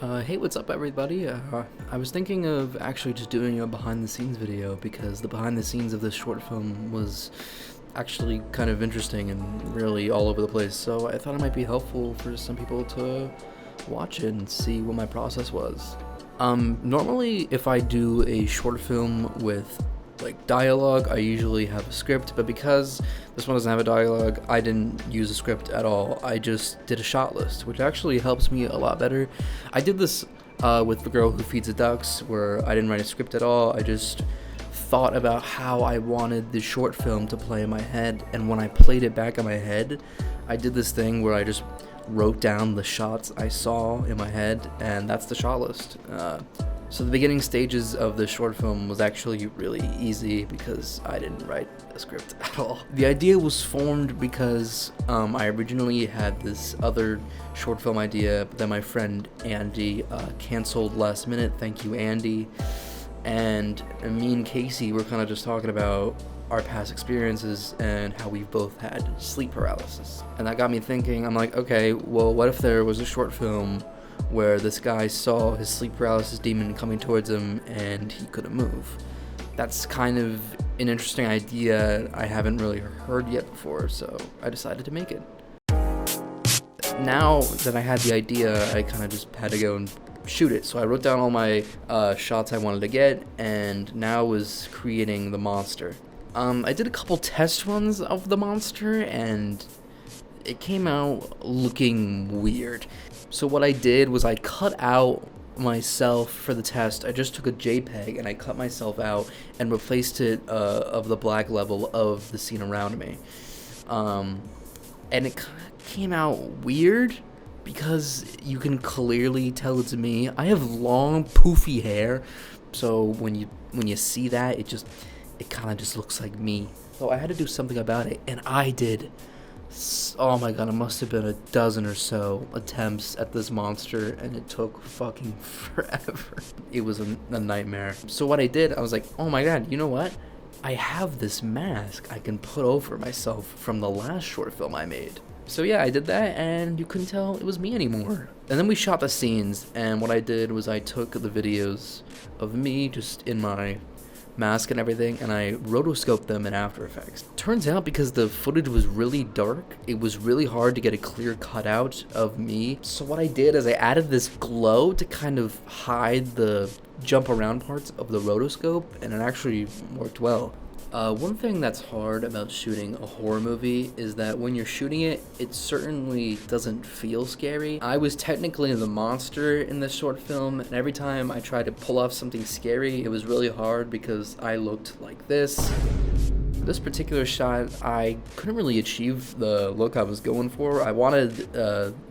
Hey, what's up, everybody? I was thinking of actually just doing a behind-the-scenes video because the behind-the-scenes of this short film was actually kind of interesting and really all over the place, so I thought it might be helpful for some people to watch it and see what my process was. Normally, if I do a short film with like dialogue, I usually have a script, but because this one doesn't have a dialogue, I didn't use a script at all. I just did a shot list, which actually helps me a lot better. I did this with The Girl Who Feeds the Ducks, where I didn't write a script at all. I just thought about how I wanted the short film to play in my head, and when I played it back in my head, I did this thing where I just wrote down the shots I saw in my head, and that's the shot list. So the beginning stages of the short film was actually really easy because I didn't write a script at all. The idea was formed because I originally had this other short film idea, but then my friend Andy canceled last minute. Thank you, Andy. And me and Casey were kind of just talking about our past experiences and how we've both had sleep paralysis. And that got me thinking, I'm like, okay, well, what if there was a short film where this guy saw his sleep paralysis demon coming towards him and he couldn't move? That's kind of an interesting idea I haven't really heard yet before, so I decided to make it. Now that I had the idea, I kind of just had to go and shoot it. So I wrote down all my shots I wanted to get, and now was creating the monster. I did a couple test runs of the monster, and it came out looking weird. So what I did was I cut out myself for the test. I just took a JPEG and I cut myself out and replaced it of the black level of the scene around me. And it came out weird because you can clearly tell it's me. I have long poofy hair, so when you see that, it kind of just looks like me. So I had to do something about it, and I did. Oh my god, it must have been a dozen or so attempts at this monster, and it took fucking forever. It was a nightmare. So what I did, I was like, oh my god, you know what? I have this mask I can put over myself from the last short film I made. So yeah, I did that, and you couldn't tell it was me anymore. And then we shot the scenes, and what I did was I took the videos of me just in my mask and everything, and I rotoscoped them in After Effects. Turns out, because the footage was really dark, it was really hard to get a clear cutout of me. So what I did is I added this glow to kind of hide the jump around parts of the rotoscope, and it actually worked well. One thing that's hard about shooting a horror movie is that when you're shooting it, it certainly doesn't feel scary. I was technically the monster in this short film, and every time I tried to pull off something scary, it was really hard because I looked like this. This particular shot, I couldn't really achieve the look I was going for. I wanted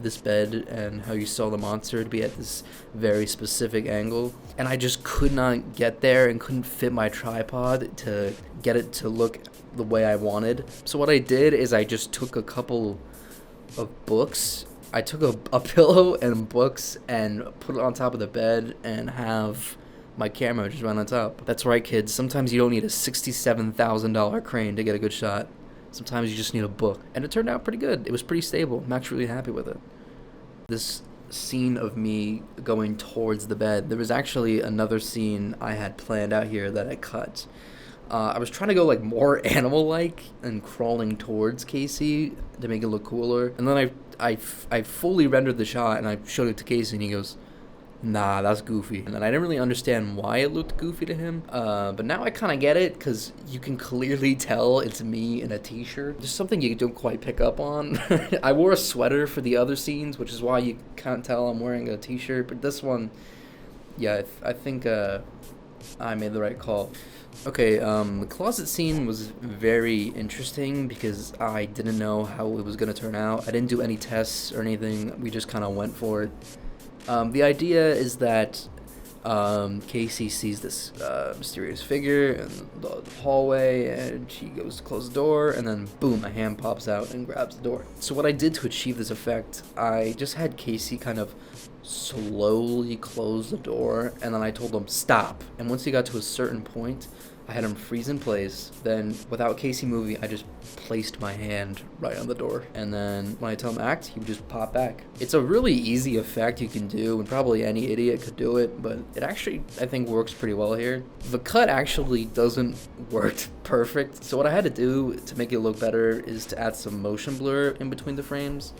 this bed and how you saw the monster to be at this very specific angle, and I just could not get there and couldn't fit my tripod to get it to look the way I wanted. So what I did is I just took a couple of books. I took a pillow and books and put it on top of the bed and have my camera just went on top. That's right, kids. Sometimes you don't need a $67,000 crane to get a good shot. Sometimes you just need a book. And it turned out pretty good. It was pretty stable. I'm actually really happy with it. This scene of me going towards the bed, there was actually another scene I had planned out here that I cut. I was trying to go like more animal-like and crawling towards Casey to make it look cooler. And then I fully rendered the shot and I showed it to Casey and he goes, nah, that's goofy. And I didn't really understand why it looked goofy to him, but now I kind of get it, because you can clearly tell it's me in a t-shirt. There's something you don't quite pick up on. I wore a sweater for the other scenes, which is why you can't tell I'm wearing a t-shirt, but this one, yeah, I think I made the right call. Okay, the closet scene was very interesting because I didn't know how it was going to turn out. I didn't do any tests or anything, we just kind of went for it. The idea is that Casey sees this mysterious figure in the hallway, and she goes to close the door, and then boom, a hand pops out and grabs the door. So what I did to achieve this effect, I just had Casey kind of slowly closed the door, and then I told him stop. And once he got to a certain point, I had him freeze in place. Then, without Casey moving, I just placed my hand right on the door. And then when I tell him act, he would just pop back. It's a really easy effect you can do, and probably any idiot could do it, but it actually, I think, works pretty well here. The cut actually doesn't work perfect, so what I had to do to make it look better is to add some motion blur in between the frames.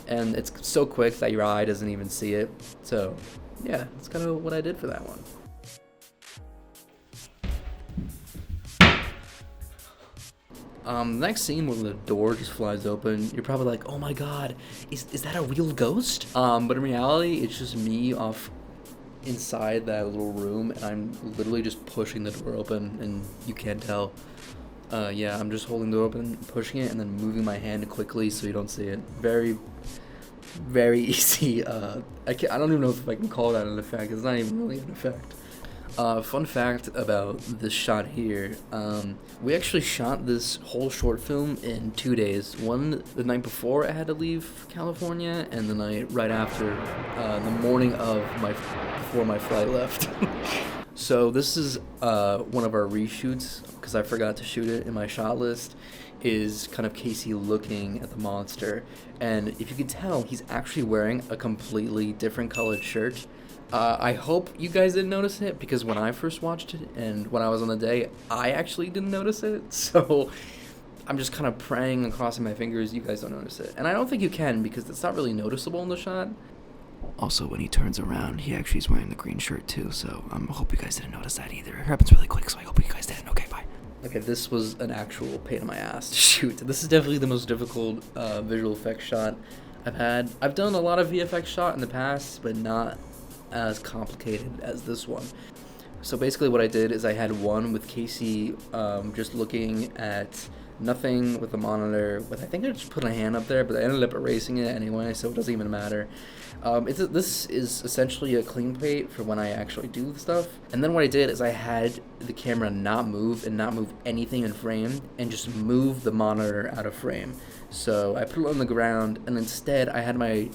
And it's so quick that your eye doesn't even see it. So, yeah, that's kind of what I did for that one. Next scene when the door just flies open, you're probably like, oh my god, is that a real ghost? But in reality, it's just me off inside that little room, and I'm literally just pushing the door open, and you can't tell. Yeah, I'm just holding the door open, pushing it, and then moving my hand quickly so you don't see it. Very, very easy. I don't even know if I can call that an effect. It's not even really an effect. Fun fact about this shot here, we actually shot this whole short film in 2 days. One the night before I had to leave California, and the night right after, the morning of before my flight left. So this is one of our reshoots, because I forgot to shoot it in my shot list, is kind of Casey looking at the monster. And if you can tell, he's actually wearing a completely different colored shirt. I hope you guys didn't notice it, because when I first watched it and when I was on the day, I actually didn't notice it. So I'm just kind of praying and crossing my fingers you guys don't notice it. And I don't think you can, because it's not really noticeable in the shot. Also, when he turns around, he actually is wearing the green shirt too, so I hope you guys didn't notice that either. It happens really quick, so I hope you guys didn't. Okay, bye. Okay, this was an actual pain in my ass to shoot. This is definitely the most difficult visual effects shot I've had. I've done a lot of VFX shot in the past, but not as complicated as this one. So basically what I did is I had one with Casey just looking at nothing with the monitor, I think I just put a hand up there, but I ended up erasing it anyway, so it doesn't even matter. This is essentially a clean plate for when I actually do the stuff. And then what I did is I had the camera not move anything in frame, and just move the monitor out of frame. So I put it on the ground, and instead I had my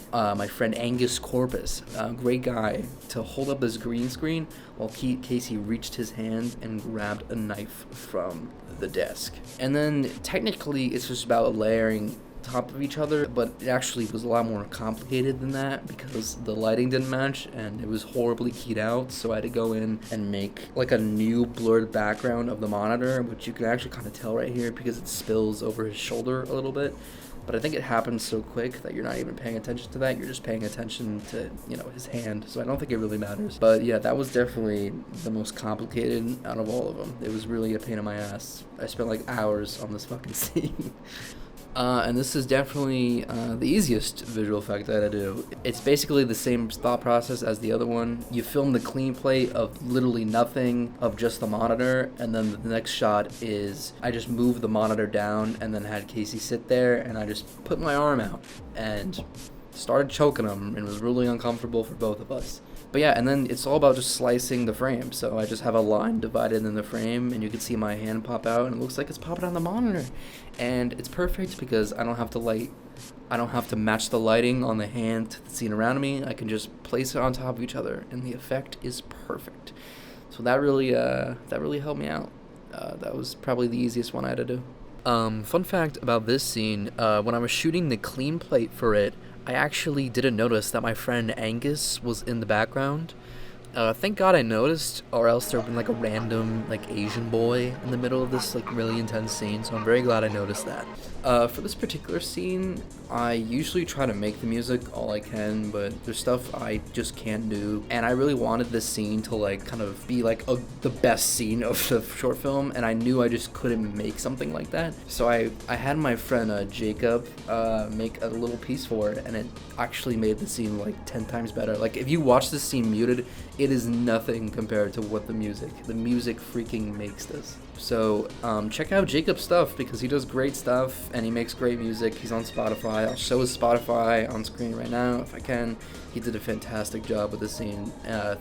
friend Angus Corpus, a great guy, to hold up this green screen while Casey reached his hand and grabbed a knife from the desk. And then technically it's just about layering top of each other, but it actually was a lot more complicated than that, because the lighting didn't match and it was horribly keyed out. So I had to go in and make like a new blurred background of the monitor, which you can actually kind of tell right here because it spills over his shoulder a little bit. But I think it happens so quick that you're not even paying attention to that. You're just paying attention to, his hand. So I don't think it really matters. But yeah, that was definitely the most complicated out of all of them. It was really a pain in my ass. I spent like hours on this fucking scene. And this is definitely the easiest visual effect that I do. It's basically the same thought process as the other one. You film the clean plate of literally nothing, of just the monitor, and then the next shot is I just moved the monitor down and then had Casey sit there, and I just put my arm out and started choking him, and it was really uncomfortable for both of us. But yeah, and then it's all about just slicing the frame. So I just have a line divided in the frame, and you can see my hand pop out, and it looks like it's popping on the monitor. And it's perfect because I don't have to match the lighting on the hand to the scene around me. I can just place it on top of each other, and the effect is perfect. So that really helped me out. That was probably the easiest one I had to do. Fun fact about this scene, when I was shooting the clean plate for it, I actually didn't notice that my friend Angus was in the background. Thank God I noticed, or else there would have been like a random Asian boy in the middle of this really intense scene, so I'm very glad I noticed that. For this particular scene, I usually try to make the music all I can, but there's stuff I just can't do, and I really wanted this scene to kind of be the best scene of the short film, and I knew I just couldn't make something like that. So I had my friend Jacob make a little piece for it, and it actually made the scene 10 times better. If you watch this scene muted, it is nothing compared to what the music freaking makes this. So check out Jacob's stuff, because he does great stuff and he makes great music. He's on Spotify. I'll show his Spotify on screen right now if I can. He did a fantastic job with the scene.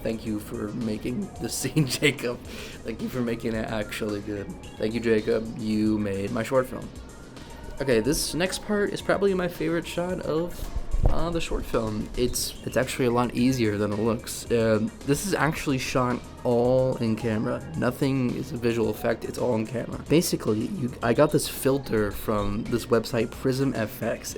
Thank you for making the scene, Jacob. Thank you for making it actually good. Thank you, Jacob. You made my short film. Okay, this next part is probably my favorite shot of The short film, it's actually a lot easier than it looks. This is actually shot all in camera. Nothing is a visual effect, it's all in camera. Basically, I got this filter from this website, Prism FX.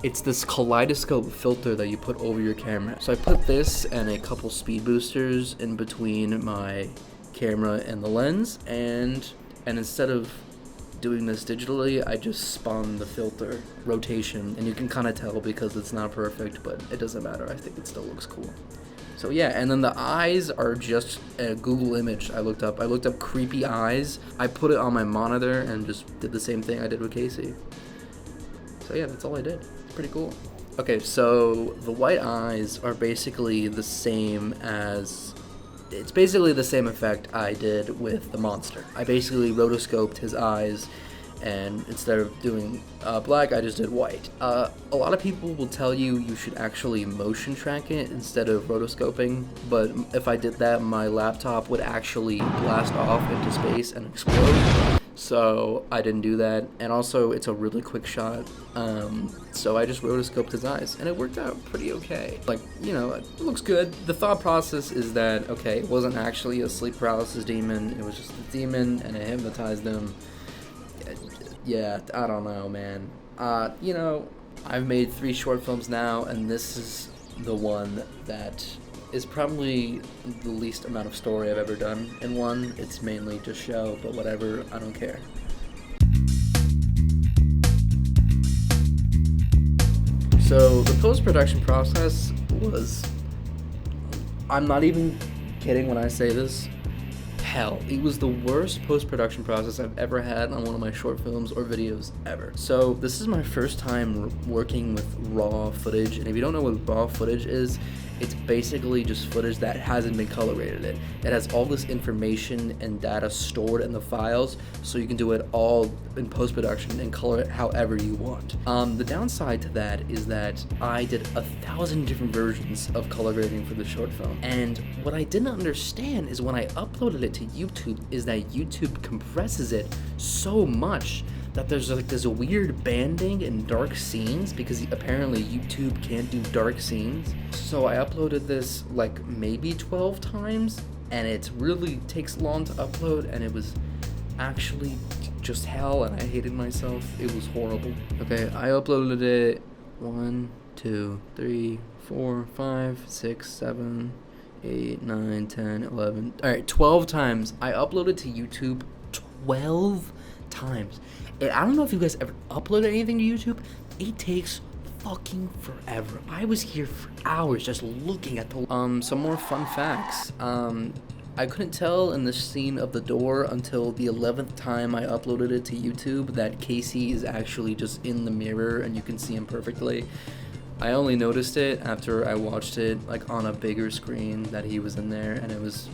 It's this kaleidoscope filter that you put over your camera. So I put this and a couple speed boosters in between my camera and the lens, and instead of doing this digitally, I just spun the filter rotation, and you can kind of tell because it's not perfect, but it doesn't matter. I think it still looks cool. So yeah, and then the eyes are just a Google image I looked up. I looked up creepy eyes. I put it on my monitor and just did the same thing I did with Casey. So yeah, that's all I did. It's pretty cool. Okay, so the white eyes are basically the same as... It's basically the same effect I did with the monster. I basically rotoscoped his eyes, and instead of doing black, I just did white. A lot of people will tell you should actually motion track it instead of rotoscoping, but if I did that, my laptop would actually blast off into space and explode. So I didn't do that, and also it's a really quick shot, so I just rotoscoped his eyes, and it worked out pretty okay. Like, you know, it looks good. The thought process is that, okay, it wasn't actually a sleep paralysis demon, it was just a demon, and it hypnotized him. Yeah, I don't know, man. You know, I've made 3 short films now, and this is the one that is probably the least amount of story I've ever done in one. It's mainly just show, but whatever, I don't care. So the post-production process was, I'm not even kidding when I say this, hell. It was the worst post-production process I've ever had on one of my short films or videos ever. So this is my first time working with raw footage, and if you don't know what raw footage is, it's basically just footage that hasn't been color graded. It has all this information and data stored in the files, so you can do it all in post-production and color it however you want. The downside to that is that I did 1,000 different versions of color grading for the short film, and what I didn't understand is when I uploaded it to YouTube is that YouTube compresses it so much that there's a weird banding in dark scenes, because apparently YouTube can't do dark scenes. So I uploaded this like maybe 12 times, and it really takes long to upload, and it was actually just hell, and I hated myself. It was horrible. Okay, I uploaded it 1, 2, 3, 4, 5, 6, 7, 8, 9, 10, 11. Alright, 12 times. I uploaded to YouTube 12 times. And I don't know if you guys ever uploaded anything to YouTube. It takes fucking forever. I was here for hours just looking at the... Some more fun facts. I couldn't tell in the scene of the door until the 11th time I uploaded it to YouTube that Casey is actually just in the mirror and you can see him perfectly. I only noticed it after I watched it like on a bigger screen that he was in there, and it was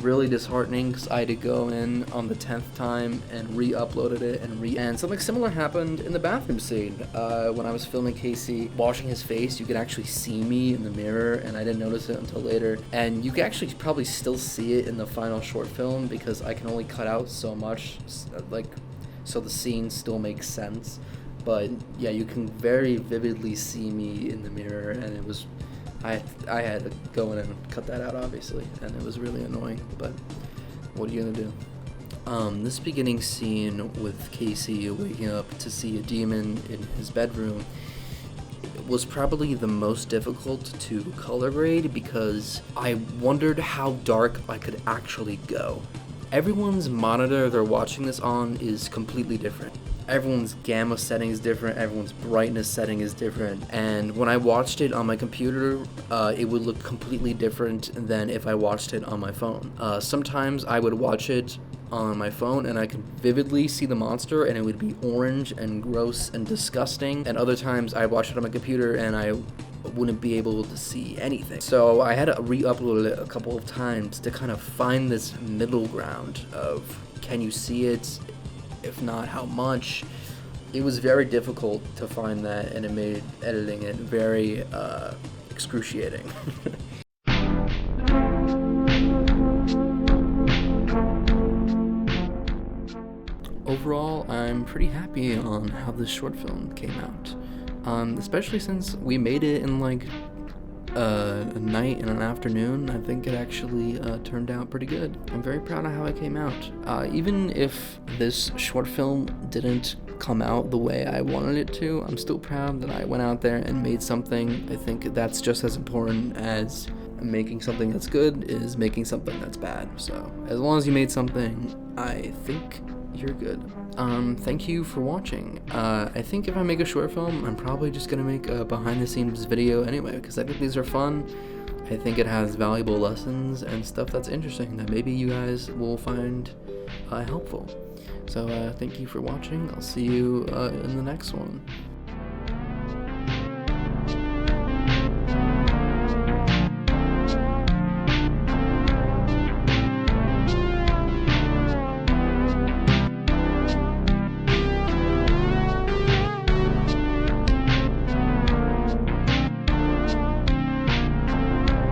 really disheartening because I had to go in on the 10th time and re-uploaded it and something similar happened in the bathroom scene. When I was filming Casey washing his face, you could actually see me in the mirror, and I didn't notice it until later. And you can actually probably still see it in the final short film because I can only cut out so much, like, so the scene still makes sense. But yeah, you can very vividly see me in the mirror, and it was... I had to go in and cut that out, obviously, and it was really annoying, but what are you gonna do? This beginning scene with Casey waking up to see a demon in his bedroom was probably the most difficult to color grade because I wondered how dark I could actually go. Everyone's monitor they're watching this on is completely different. Everyone's gamma setting is different, everyone's brightness setting is different, and when I watched it on my computer, it would look completely different than if I watched it on my phone. Sometimes I would watch it on my phone and I could vividly see the monster and it would be orange and gross and disgusting, and other times I'd watch it on my computer and I wouldn't be able to see anything. So I had to re-upload it a couple of times to kind of find this middle ground of, can you see it? If not, how much? It was very difficult to find that, and it made editing it very excruciating. Overall, I'm pretty happy on how this short film came out. especially since we made it in like a night and an afternoon. I think it actually turned out pretty good. I'm very proud of how it came out. Even if this short film didn't come out the way I wanted it to, I'm still proud that I went out there and made something. I think that's just as important as making something that's good is making something that's bad. So as long as you made something, I think you're good. Thank you for watching. I think if I make a short film, I'm probably just gonna make a behind the scenes video anyway, because I think these are fun. I think it has valuable lessons and stuff that's interesting that maybe you guys will find helpful. So thank you for watching. I'll see you in the next one.